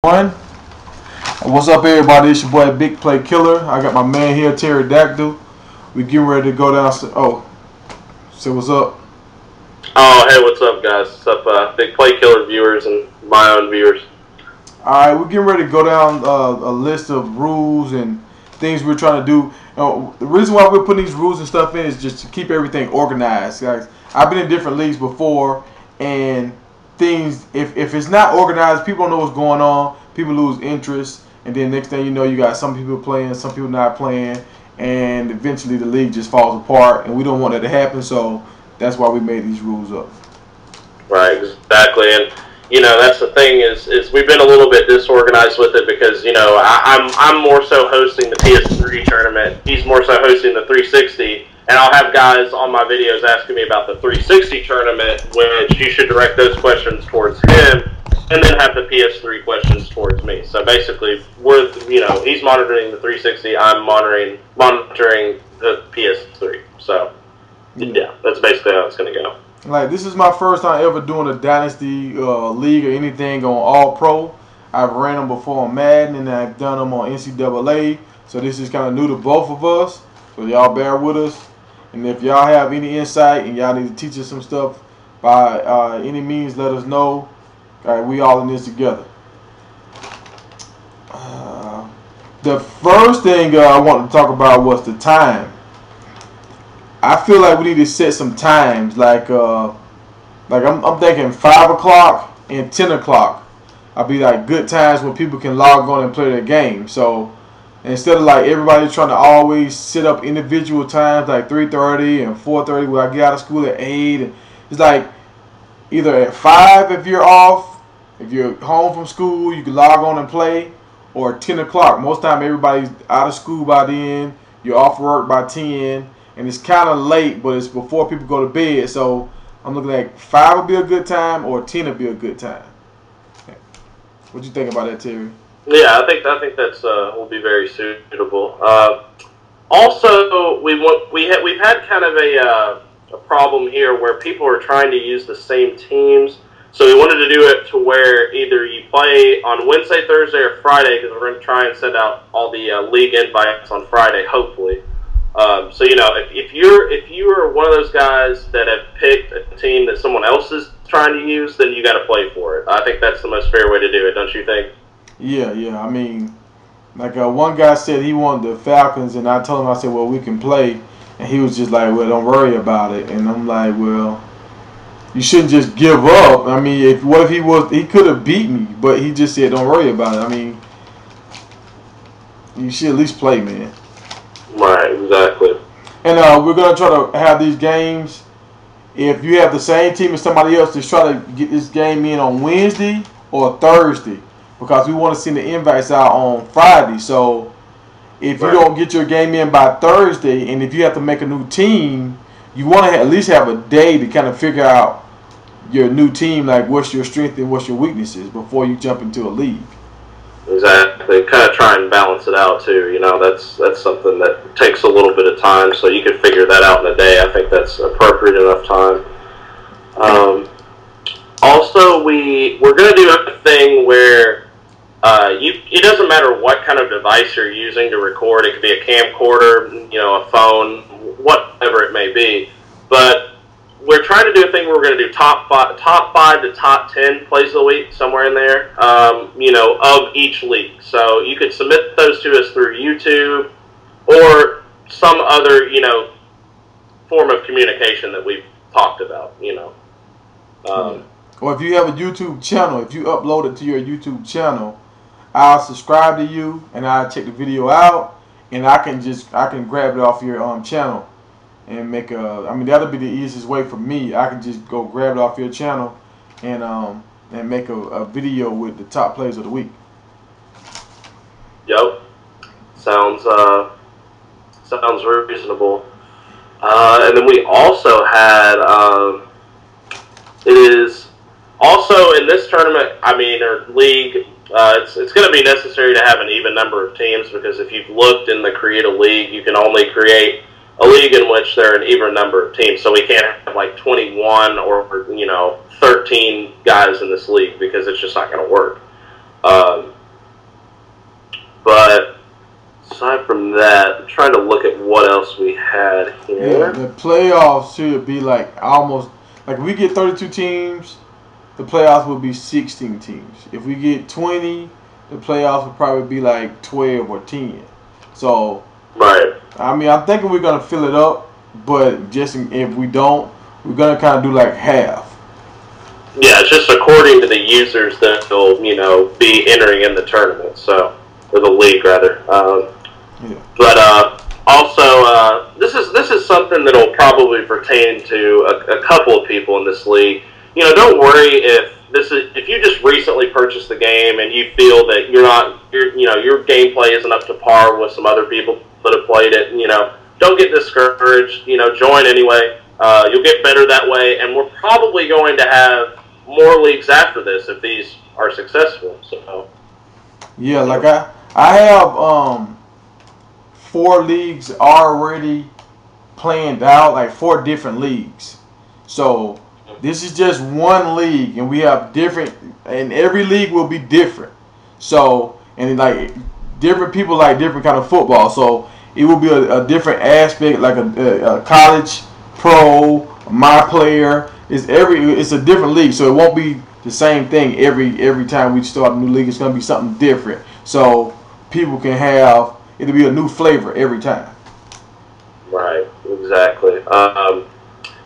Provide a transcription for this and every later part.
One. What's up, everybody? It's your boy Big Play Killer. I got my man here, Terry Dactyl. We getting ready to go down. Say what's up. Oh, hey, what's up, guys? What's up, Big Play Killer viewers and my own viewers? All right, we're getting ready to go down a list of rules and things we're trying to do. The reason why we're putting these rules and stuff in is just to keep everything organized, guys. I've been in different leagues before, and things, if it's not organized, people don't know what's going on. People lose interest, and then next thing you know, you got some people playing, some people not playing, and eventually the league just falls apart, and we don't want that to happen. So that's why we made these rules up. Right, exactly. And you know, that's the thing is we've been a little bit disorganized with it because you know I'm more so hosting the PS3 tournament. He's more so hosting the 360. And I'll have guys on my videos asking me about the 360 tournament, which you should direct those questions towards him, and then have the PS3 questions towards me. So basically, he's monitoring the 360, I'm monitoring the PS3. So yeah, that's basically how it's going to go. Like, this is my first time ever doing a Dynasty league or anything on All Pro. I've ran them before on Madden, and I've done them on NCAA. So this is kind of new to both of us. So y'all bear with us. And if y'all have any insight and y'all need to teach us some stuff by any means, let us know. All right, we all in this together. The first thing I wanted to talk about was the time. I feel like we need to set some times, like I'm thinking 5 o'clock and 10 o'clock. I'll be like good times when people can log on and play their game. So instead of like everybody trying to always set up individual times like 3:30 and 4:30 where I get out of school at 8, and it's like either at 5 if you're off, if you're home from school you can log on and play, or 10 o'clock. Most time everybody's out of school by then, you're off work by 10, and it's kind of late but it's before people go to bed. So I'm looking at 5 would be a good time or 10 would be a good time. What you think about that, Terry? Yeah, I think that's will be very suitable. Also, we've had kind of a problem here where people are trying to use the same teams. So we wanted to do it to where either you play on Wednesday, Thursday, or Friday, because we're going to try and send out all the league invites on Friday, hopefully. So you know, if you are one of those guys that have picked a team that someone else is trying to use, then you got to play for it. I think that's the most fair way to do it, don't you think? Yeah. I mean, like one guy said he wanted the Falcons, and I told him, I said, well, we can play. And he was just like, well, don't worry about it. And I'm like, well, you shouldn't just give up. I mean, what if he could have beat me, but he just said, don't worry about it. I mean, you should at least play, man. Right, exactly. And we're going to try to have these games. If you have the same team as somebody else, just try to get this game in on Wednesday or Thursday, because we want to send the invites out on Friday. So if you don't get your game in by Thursday, and if you have to make a new team, you want to at least have a day to kind of figure out your new team, like what's your strength and what's your weaknesses before you jump into a league. Exactly. Kind of try and balance it out too. You know, that's something that takes a little bit of time. So you could figure that out in a day. I think that's appropriate enough time. Also, we're going to do a thing where it doesn't matter what kind of device you're using to record. It could be a camcorder, you know, a phone, whatever it may be. But we're trying to do a thing where we're going to do top five to top 10 plays of the week, somewhere in there, you know, of each league. So you could submit those to us through YouTube or some other, you know, form of communication that we've talked about, you know. Or if you have a YouTube channel, if you upload it to your YouTube channel, I'll subscribe to you and I'll check the video out, and I can grab it off your channel and make I mean, that'll be the easiest way for me. I can just go grab it off your channel and make a video with the top plays of the week. Yep. Sounds reasonable. And then we also had it is also in this tournament, I mean, or league, it's going to be necessary to have an even number of teams, because if you've looked in the Create a League, you can only create a league in which there are an even number of teams. So we can't have like 21 or, you know, 13 guys in this league, because it's just not going to work. Um, but aside from that, I'm trying to look at what else we had here. Yeah, the playoffs should be like almost like if we get 32 teams, the playoffs will be 16 teams. If we get 20, the playoffs will probably be like 12 or 10. So, right. I mean, I'm thinking we're gonna fill it up, but just if we don't, we're gonna kind of do like half. Yeah, it's just according to the users that will, be entering in the tournament. So, or the league rather. Yeah. But also, this is something that will probably pertain to a couple of people in this league. Don't worry if you just recently purchased the game and you feel that your gameplay isn't up to par with some other people that have played it. Don't get discouraged. Join anyway. You'll get better that way, and we're probably going to have more leagues after this if these are successful. So Yeah, like I have 4 leagues already planned out, like 4 different leagues. So this is just one league, and we have different, and every league will be different. So, and like different people like different kind of football. So it will be a different aspect, like a college, pro, my player. It's a different league, so it won't be the same thing every time we start a new league. It's gonna be something different, so people can have it'll be a new flavor every time. right, exactly.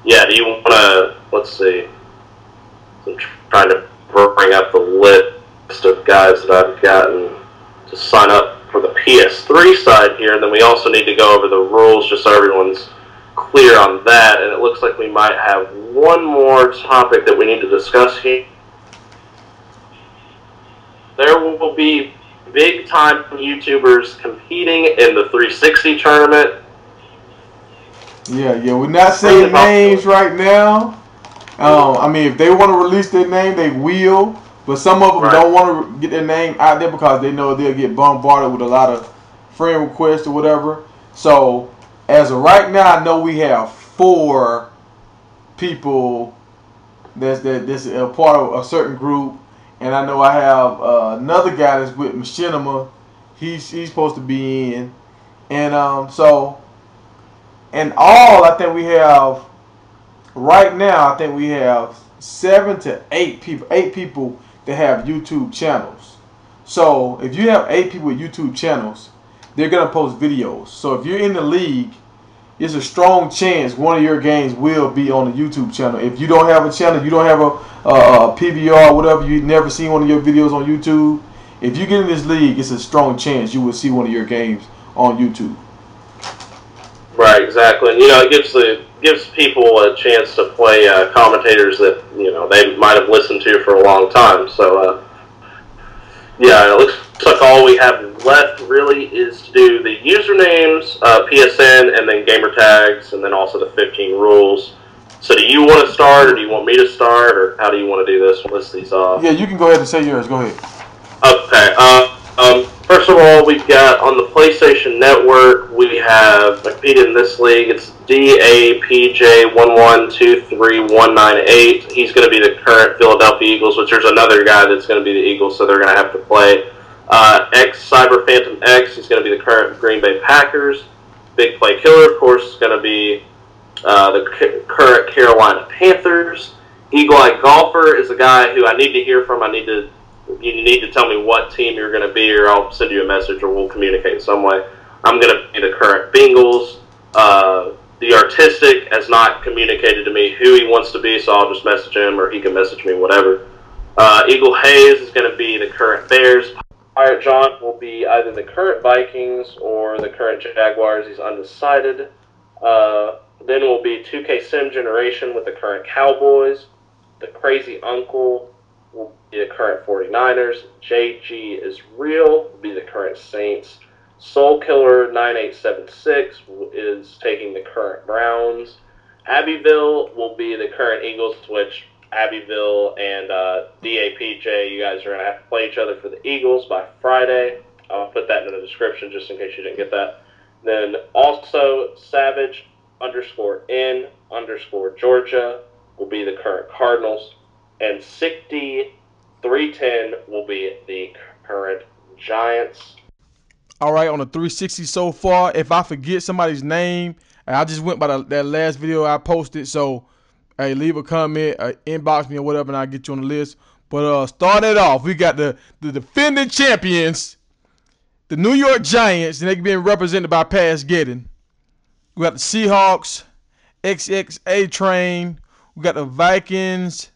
Yeah, do you want to, let's see, I'm trying to bring up the list of guys that I've gotten to sign up for the PS3 side here, and then we also need to go over the rules just so everyone's clear on that, and it looks like we might have one more topic that we need to discuss here. There will be big-time YouTubers competing in the 360 tournament. Yeah, we're not saying names right now. I mean, if they want to release their name, they will. But some of them don't want to get their name out there because they know they'll get bombarded with a lot of friend requests or whatever. So, as of right now, I know we have 4 people that's a part of a certain group. And I know I have another guy that's with Machinima. He's supposed to be in. And so, in all, I think we have right now, I think we have 7 to 8 people. 8 people that have YouTube channels. So if you have 8 people with YouTube channels, they're gonna post videos. So if you're in the league, it's a strong chance one of your games will be on the YouTube channel. If you don't have a channel, you don't have a PVR, whatever, you've never seen one of your videos on YouTube. If you get in this league, it's a strong chance you will see one of your games on YouTube. Right, exactly. And, it gives people a chance to play commentators that, they might have listened to for a long time. So, yeah, it looks like all we have left really is to do the usernames, PSN, and then gamer tags, and then also the 15 rules. So do you want to start, or do you want me to start, or how do you want to do this? We'll list these off. Yeah, you can go ahead and say yours. Go ahead. Okay. First of all, we've got on the PlayStation Network, we have competed in this league. It's DAPJ1123198. He's going to be the current Philadelphia Eagles, which there's another guy that's going to be the Eagles, so they're going to have to play. X Cyber Phantom X, he's going to be the current Green Bay Packers. Big Play Killer, of course, is going to be the current Carolina Panthers. Eagle Eye Golfer is a guy who I need to hear from. You need to tell me what team you're going to be, or I'll send you a message, or we'll communicate in some way. I'm going to be the current Bengals. The Artistic has not communicated to me who he wants to be, so I'll just message him, or he can message me, whatever. Eagle Hayes is going to be the current Bears. Pirate John will be either the current Vikings or the current Jaguars. He's undecided. Then will be 2K Sim Generation with the current Cowboys. The Crazy Uncle will be the current 49ers. JG is Real will be the current Saints. Soul Killer 9876 is taking the current Browns. Abbeville will be the current Eagles, which Abbeville and DAPJ, you guys are going to have to play each other for the Eagles by Friday. I'll put that in the description just in case you didn't get that. Then also Savage _N_Georgia will be the current Cardinals. And Sickdy 310 will be the current Giants. All right, on the 360 so far, if I forget somebody's name, and I just went by that last video I posted, so hey, leave a comment, inbox me or whatever, and I'll get you on the list. But start it off, we got the defending champions, the New York Giants, and they're being represented by Pass Getting. We got the Seahawks, XXA Train. We got the Vikings,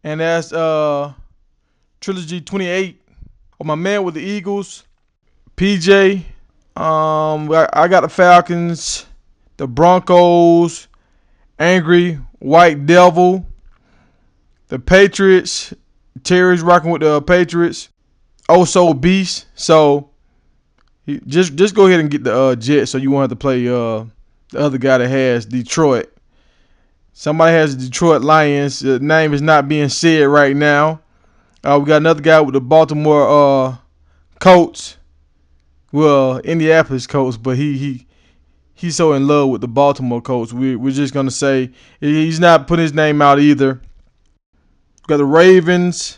and that's Trilogy 28. Oh, my man with the Eagles, PJ. I got the Falcons, the Broncos, Angry White Devil, the Patriots. Terry's rocking with the Patriots. Also Beast. So just go ahead and get the Jets, so you won't have to play the other guy that has Detroit. Somebody has the Detroit Lions. The name is not being said right now. We got another guy with the Baltimore Colts. Well, Indianapolis Colts, but he's so in love with the Baltimore Colts. We're just gonna say he's not putting his name out either. We got the Ravens,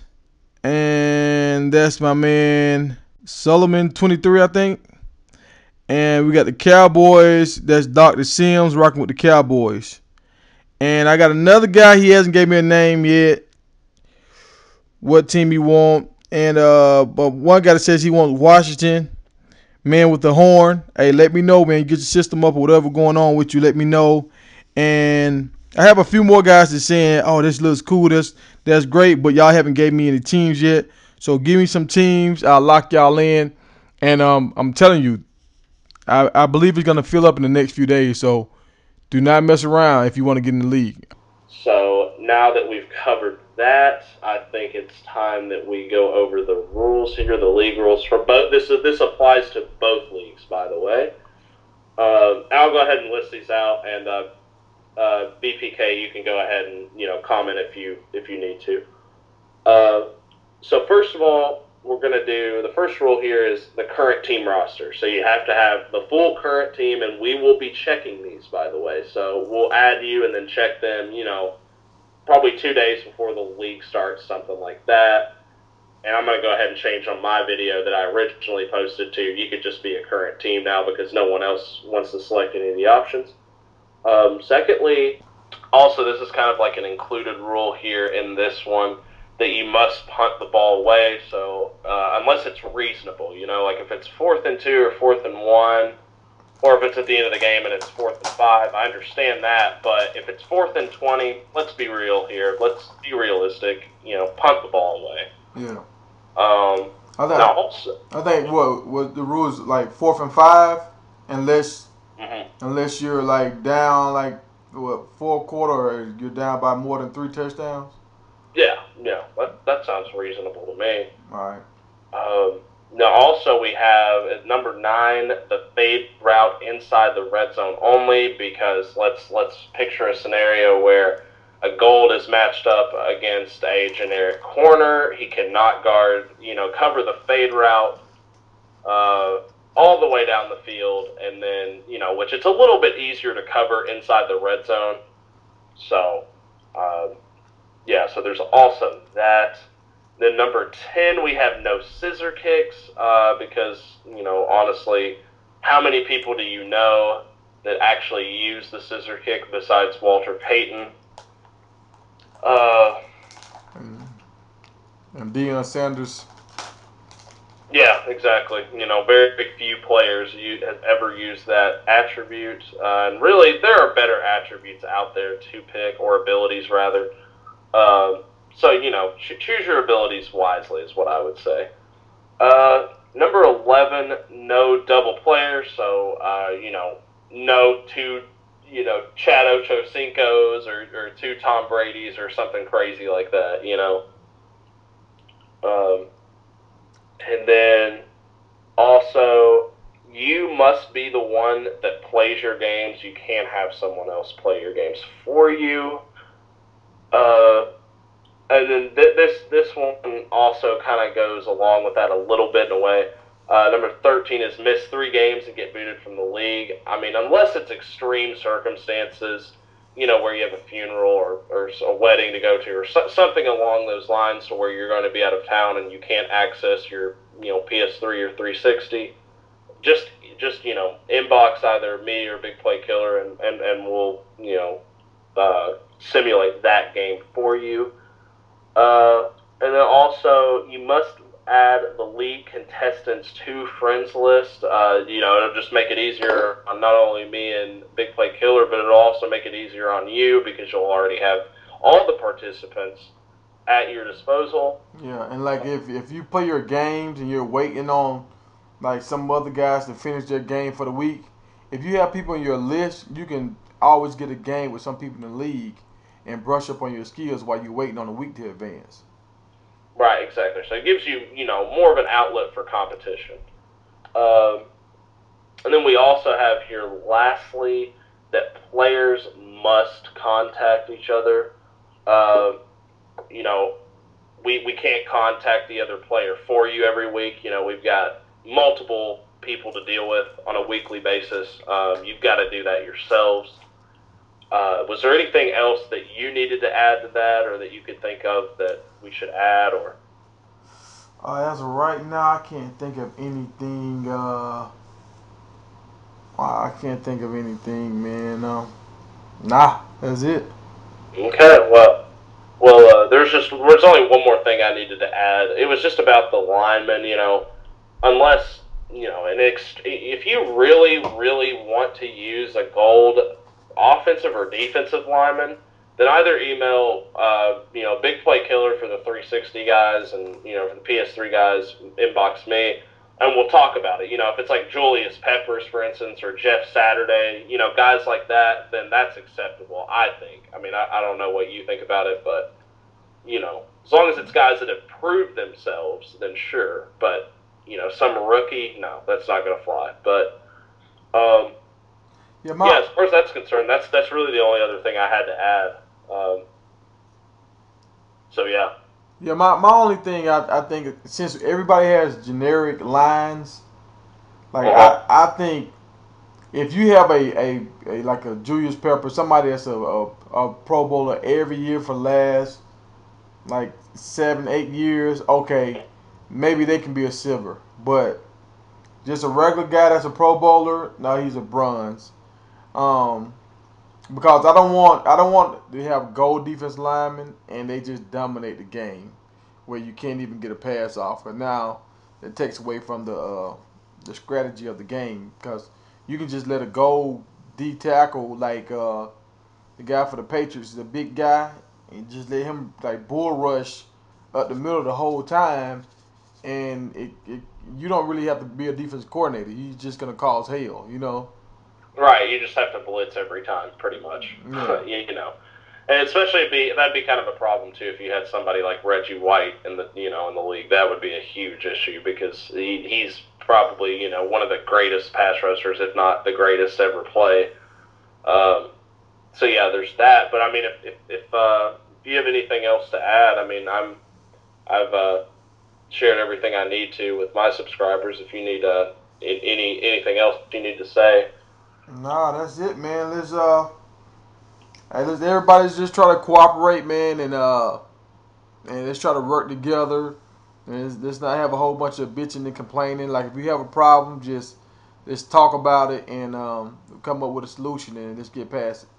and that's my man Solomon 23, I think. And we got the Cowboys. That's Dr. Sims rocking with the Cowboys. And I got another guy. He hasn't gave me a name yet. What team he want? And but one guy that says he wants Washington. Man with the horn. Hey, let me know, man. Get your system up or whatever going on with you. Let me know. And I have a few more guys that's saying, "Oh, this looks cool. That's great." But y'all haven't gave me any teams yet. So give me some teams. I'll lock y'all in. And I'm telling you, I believe it's gonna fill up in the next few days. So do not mess around if you want to get in the league. So now that we've covered that, I think it's time that we go over the rules here, the league rules for both. This applies to both leagues, by the way. I'll go ahead and list these out, and BPK, you can go ahead and comment if you need to. So first of all, we're going to do, the first rule here is the current team roster. So you have to have the full current team, and we will be checking these, by the way. So we'll add you and then check them, probably 2 days before the league starts, something like that. And I'm going to go ahead and change on my video that I originally posted to, you could just be a current team now because no one else wants to select any of the options. Secondly, also this is kind of like an included rule here in this one, that you must punt the ball away. So unless it's reasonable, like if it's 4th and 2 or 4th and 1, or if it's at the end of the game and it's 4th and 5, I understand that. But if it's 4th and 20, let's be real here. Let's be realistic. Punt the ball away. Yeah. I think what the rules like 4th and 5, unless you're like down like fourth quarter, or you're down by more than 3 touchdowns. Yeah, that sounds reasonable to me. All right. Now, also we have at number 9 the fade route inside the red zone only, because let's picture a scenario where a Gold is matched up against a generic corner. He cannot cover the fade route all the way down the field, and then which it's a little bit easier to cover inside the red zone. So. So there's also that. Then number 10, we have no scissor kicks because, honestly, how many people do you know that actually use the scissor kick besides Walter Payton? And Deion Sanders. Yeah, exactly. Very few players have ever used that attribute. And really, there are better attributes out there to pick, or abilities, rather. So, choose your abilities wisely is what I would say. Number 11, no double players. So, no 2, Chad Ochocinco's or 2 Tom Brady's or something crazy like that, And then also, you must be the one that plays your games. You can't have someone else play your games for you. And then this one also kind of goes along with that a little bit in a way. Number 13 is miss 3 games and get booted from the league. I mean, unless it's extreme circumstances, where you have a funeral or a wedding to go to, or something along those lines, to where you're going to be out of town and you can't access your PS3 or 360, just inbox either me or Big Play Killer, and we'll simulate that game for you. And then also, you must add the league contestants to friends list. It'll just make it easier on not only me and Big Play Killer, but it'll also make it easier on you, because you'll already have all the participants at your disposal. Yeah, and like if you play your games and you're waiting on like some other guys to finish their game for the week, if you have people in your list, you can always get a game with some people in the league and brush up on your skills while you're waiting on the week to advance. Right, exactly. So it gives you, more of an outlet for competition. And then we also have here, lastly, that players must contact each other. We can't contact the other player for you every week. We've got multiple people to deal with on a weekly basis. You've got to do that yourselves. Was there anything else that you needed to add to that, or that you could think of that we should add? Or as of right now, I can't think of anything. I can't think of anything, man. Nah, that's it. Okay, well, there's only one more thing I needed to add. It was just about the linemen. Unless if you really, really want to use a gold offensive or defensive lineman, then either email Big Play Killer for the 360 guys, and for the PS3 guys, inbox me, and we'll talk about it. If it's like Julius Peppers, for instance, or Jeff Saturday, guys like that, then that's acceptable, I think. I mean, I don't know what you think about it, but as long as it's guys that have proved themselves, then sure. But some rookie, no, that's not going to fly. But as far as that's concerned, that's really the only other thing I had to add. Yeah, my only thing, I think, since everybody has generic lines, like I think if you have a like a Julius Pepper, somebody that's a Pro Bowler every year for the last like 7-8 years, okay, maybe they can be a silver. But just a regular guy that's a Pro Bowler, no, he's a bronze. Because I don't want to have gold defense linemen and they just dominate the game where you can't even get a pass off. And now it takes away from the strategy of the game, because you can just let a gold D tackle like the guy for the Patriots, the big guy, and just let him like bull rush up the middle the whole time, and you don't really have to be a defense coordinator. He's just gonna cause hell. Right, you just have to blitz every time, pretty much. Yeah. And especially that'd be kind of a problem too if you had somebody like Reggie White in the in the league. That would be a huge issue, because he's probably one of the greatest pass rushers, if not the greatest to ever play. So yeah, there's that. But I mean, if you have anything else to add, I mean, I've shared everything I need to with my subscribers. If you need anything else you need to say. Nah, that's it, man. Let's everybody's just try to cooperate, man, and let's try to work together. And let's not have a whole bunch of bitching and complaining. Like, if you have a problem, just let's talk about it and come up with a solution, and let's get past it.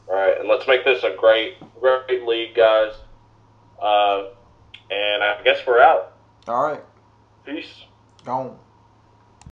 All right, and let's make this a great league, guys. And I guess we're out. All right. Peace. Gone.